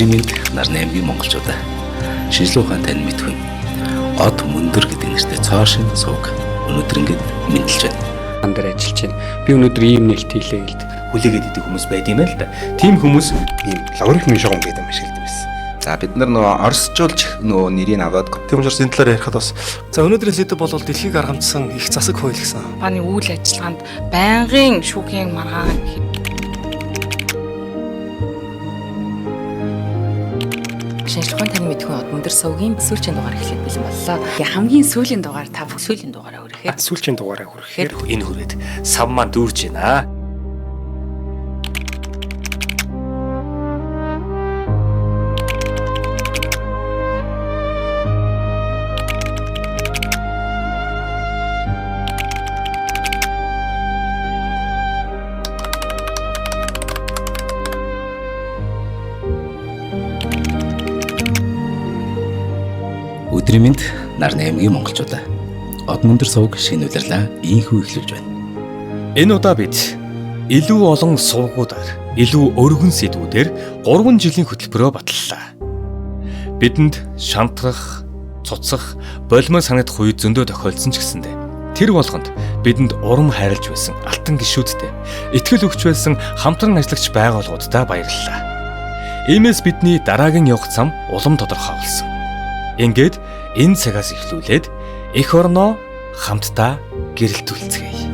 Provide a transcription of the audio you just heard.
Өдрийн мэнд Нарны аймгийн монголчуудаа шинжлэх ухаан тань мэдхүн од мөндөр гэдэг нэртэй цоошин сувг өнөөдөр ингээд мэдлж байна. Андаар ажиллаж байна. Би өнөөдөр ийм нээлт хийлээ гэлд. Хүлээгээд идэх хүмүүс байд юм л да. Тим хүмүүс ийм лаврын шогом гэдэг юм ашигладаг байсан. За бид нар нөгөө орсжуулж нөгөө нэрийг аваад тийм учраас энэ талаар ярихад бас за өнөөдрөөс хэдэ бол дэлхийг аргамтсан их засаг хууль гэсэн. Бааны үйл ажиллагаанд байнгын шүүхийн маргаан шинжлэх ухааны тань мэдхүн од мөндөр сувгийн сүүлийн дугаар эхлэх бэлэн боллоо. Хамгийн сүүлийн дугаар та бүх сүүлийн дугаараа хүрэхээр Сүүлчийн дугаараа хүрэхээр энэ хүрээд сав маань дүүрж байна. Өдрийн мэнд Нарны аймгийн монголчуудаа од мөндөр сувг шинэ удирлаа ийхүү эхлүүлж байна. Энэ удаа бид илүү олон сувгуудаар, илүү өргөн сэдвүүдээр 3 жилийн хөтөлбөрөөр баталлаа. Бидэнд шантрах, цуцах, болмоор санагдах үе зөндөө тохиолдсон ч гэсэндэ тэр болгонд бидэнд урам хайрлж байсан алтан гишүүдтэй, итгэл өгч байсан хамтран ажиллагч байгууллагуудтай баярлалаа. Иймээс бидний дараагийн явах зам улам тодорхой болсон. Ингээд энэ цагаас эхлүүлээд эх орноо хамтдаа гэрэлтүүлцгээе.